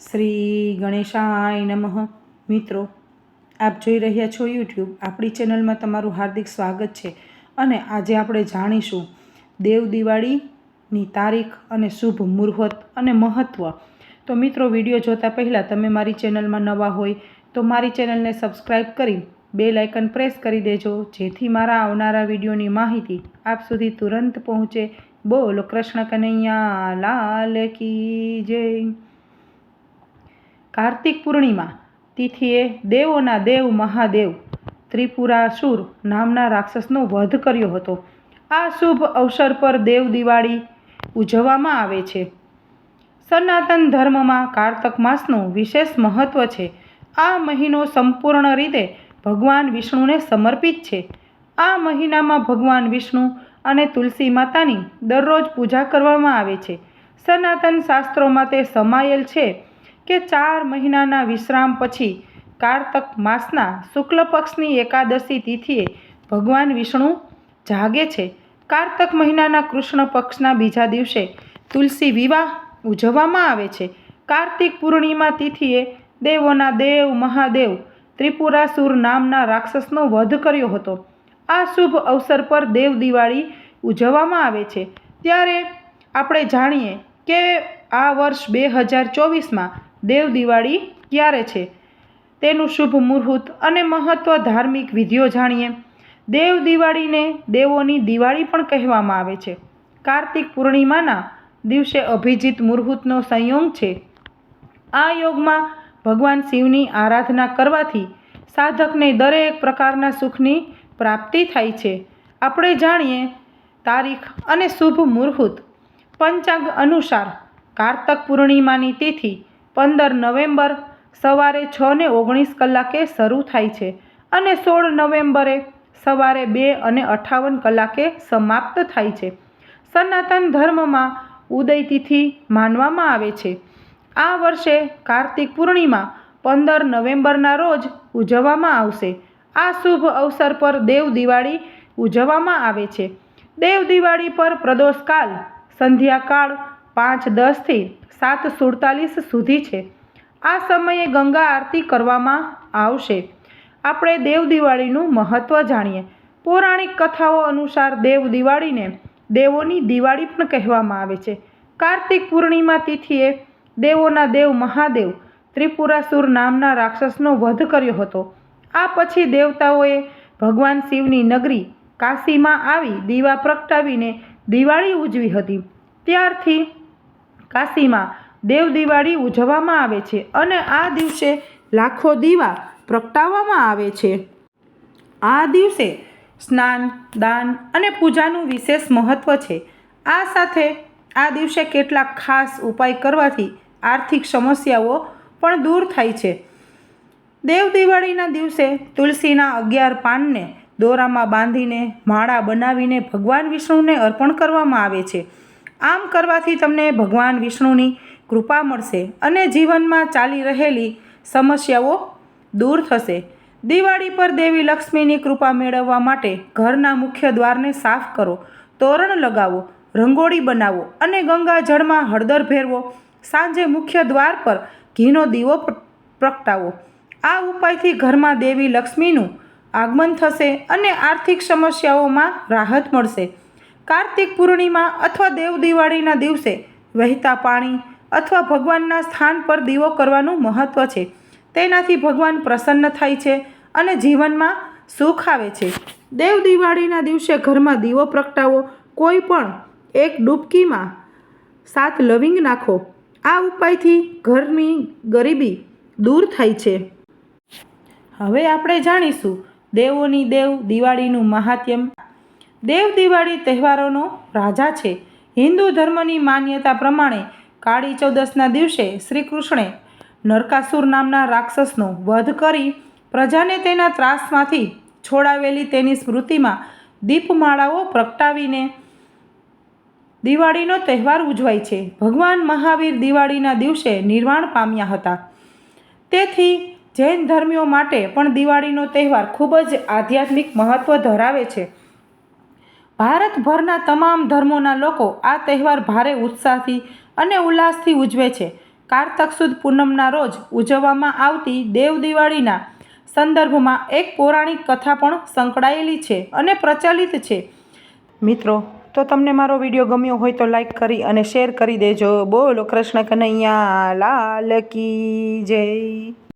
શ્રી ગણેશાય નમઃ. મિત્રો, આપ જોઈ રહ્યા છો યુટ્યુબ. આપણી ચેનલમાં તમારું હાર્દિક સ્વાગત છે અને આજે આપણે જાણીશું દેવ દિવાળીની તારીખ અને શુભ મુહૂર્ત અને મહત્ત્વ. તો મિત્રો, વિડીયો જોતા પહેલાં તમે મારી ચેનલમાં નવા હોય તો મારી ચેનલને સબસ્ક્રાઈબ કરી બેલ આઇકન પ્રેસ કરી દેજો, જેથી મારા આવનારા વિડીયોની માહિતી આપ સુધી તુરંત પહોંચે. બોલો કૃષ્ણ કનૈયા લાલ કી જય. કાર્તિક પૂર્ણિમા તિથિએ દેવોના દેવ મહાદેવ ત્રિપુરાસુર નામના રાક્ષસનો વધ કર્યો હતો. આ શુભ અવસર પર દેવ દિવાળી ઉજવવામાં આવે છે. સનાતન ધર્મમાં કારતક માસનું વિશેષ મહત્વ છે. આ મહિનો સંપૂર્ણ રીતે ભગવાન વિષ્ણુને સમર્પિત છે. આ મહિનામાં ભગવાન વિષ્ણુ અને તુલસી માતાની દરરોજ પૂજા કરવામાં આવે છે. સનાતન શાસ્ત્રોમાં તે સમાયેલ છે કે 4 મહિનાના વિશ્રામ પછી કારતક માસના શુક્લ પક્ષની એકાદશી તિથિએ ભગવાન વિષ્ણુ જાગે છે. કારતક મહિનાના કૃષ્ણ પક્ષના બીજા દિવસે તુલસી વિવાહ ઉજવવામાં આવે છે. કાર્તિક પૂર્ણિમા તિથિએ દેવોના દેવ મહાદેવ ત્રિપુરાસુર નામના રાક્ષસનો વધ કર્યો હતો. આ શુભ અવસર પર દેવ દિવાળી ઉજવવામાં આવે છે. ત્યારે આપણે જાણીએ કે આ વર્ષ 2024માં દેવ દિવાળી ક્યારે છે, તેનું શુભ મુહૂર્ત અને મહત્ત્વ. ધાર્મિક વિધિઓ જાણીએ. દેવ દિવાળીને દેવોની દિવાળી પણ કહેવામાં આવે છે. કાર્તિક પૂર્ણિમાના દિવસે અભિજીત મુહૂર્તનો સંયોગ છે. આ યોગમાં ભગવાન શિવની આરાધના કરવાથી સાધકને દરેક પ્રકારના સુખની પ્રાપ્તિ થાય છે. આપણે જાણીએ તારીખ અને શુભ મુહૂર્ત. પંચાંગ અનુસાર કારતક પૂર્ણિમાની તિથિ 15 નવેમ્બર સવારે 6:19 કલાકે શરૂ થાય છે અને 16 નવેમ્બરે સવારે 2:58 કલાકે સમાપ્ત થાય છે. સનાતન ધર્મમાં ઉદય તિથિ માનવામાં આવે છે. આ વર્ષે કાર્તિક પૂર્ણિમા 15 નવેમ્બરના રોજ ઉજવવામાં આવશે. આ શુભ અવસર પર દેવ દિવાળી ઉજવવામાં આવે છે. દેવ દિવાળી પર પ્રદોષકાળ સંધ્યાકાળ 5:10 થી 7:47 સુધી છે. આ સમયે ગંગા આરતી કરવામાં આવશે. આપણે દેવ દિવાળીનું મહત્ત્વ જાણીએ. પૌરાણિક કથાઓ અનુસાર દેવ દિવાળીને દેવોની દિવાળી પણ કહેવામાં આવે છે. કાર્તિક પૂર્ણિમા તિથિએ દેવોના દેવ મહાદેવ ત્રિપુરાસુર નામના રાક્ષસનો વધ કર્યો હતો. આ પછી દેવતાઓએ ભગવાન શિવની નગરી કાશીમાં આવી દીવા પ્રગટાવીને દિવાળી ઉજવી હતી. ત્યારથી કાશીમાં દેવ દિવાળી ઉજવવામાં આવે છે અને આ દિવસે લાખો દીવા પ્રગટાવવામાં આવે છે. આ દિવસે સ્નાન, દાન અને પૂજાનું વિશેષ મહત્ત્વ છે. આ સાથે આ દિવસે કેટલાક ખાસ ઉપાય કરવાથી આર્થિક સમસ્યાઓ પણ દૂર થાય છે. દેવ દિવાળીના દિવસે તુલસીના 11 પાનને દોરામાં બાંધીને માળા બનાવીને ભગવાન વિષ્ણુને અર્પણ કરવામાં આવે છે. આમ કરવાથી તમને ભગવાન વિષ્ણુની કૃપા મળશે અને જીવનમાં ચાલી રહેલી સમસ્યાઓ દૂર થશે. દિવાળી પર દેવી લક્ષ્મીની કૃપા મેળવવા માટે ઘરના મુખ્ય દ્વારને સાફ કરો, તોરણ લગાવો, રંગોળી બનાવો અને ગંગાજળમાં હળદર ભેરવો. સાંજે મુખ્ય દ્વાર પર ઘીનો દીવો પ્રગટાવો. આ ઉપાયથી ઘરમાં દેવી લક્ષ્મીનું આગમન થશે અને આર્થિક સમસ્યાઓમાં રાહત મળશે. કાર્તિક પૂર્ણિમા અથવા દેવ દિવાળીના દિવસે વહેતા પાણી અથવા ભગવાનના સ્થાન પર દીવો કરવાનું મહત્ત્વ છે. તેનાથી ભગવાન પ્રસન્ન થાય છે અને જીવનમાં સુખ આવે છે. દેવ દિવાળીના દિવસે ઘરમાં દીવો પ્રગટાવો. કોઈ પણ એક ડૂબકીમાં 7 લવિંગ નાખો. આ ઉપાયથી ઘરની ગરીબી દૂર થાય છે. હવે આપણે જાણીશું દેવોની દેવ દિવાળીનું મહાત્મ્ય. દેવ દિવાળી તહેવારોનો રાજા છે. હિન્દુ ધર્મની માન્યતા પ્રમાણે કાળી ચૌદસના દિવસે શ્રી કૃષ્ણે નરકાસુર નામના રાક્ષસનો વધ કરી પ્રજાને તેના ત્રાસમાંથી છોડાવેલી તેની સ્મૃતિમાં દીપમાળાઓ પ્રગટાવીને દિવાળીનો તહેવાર ઉજવાય છે. ભગવાન મહાવીર દિવાળીના દિવસે નિર્વાણ પામ્યા હતા. તેથી જૈન ધર્મીઓ માટે પણ દિવાળીનો તહેવાર ખૂબ જ આધ્યાત્મિક મહત્ત્વ ધરાવે છે. ભારતભરના તમામ ધર્મોના લોકો આ તહેવાર ભારે ઉત્સાહથી અને ઉલ્લાસથી ઉજવે છે. કારતક સુદ પૂનમના રોજ ઉજવવામાં આવતી દેવ દિવાળીના સંદર્ભમાં એક પૌરાણિક કથા પણ સંકળાયેલી છે અને પ્રચલિત છે. મિત્રો, તો તમને મારો વિડીયો ગમ્યો હોય તો લાઈક કરી અને શેર કરી દેજો. બોલો કૃષ્ણ કનૈયા લાલ કી જય.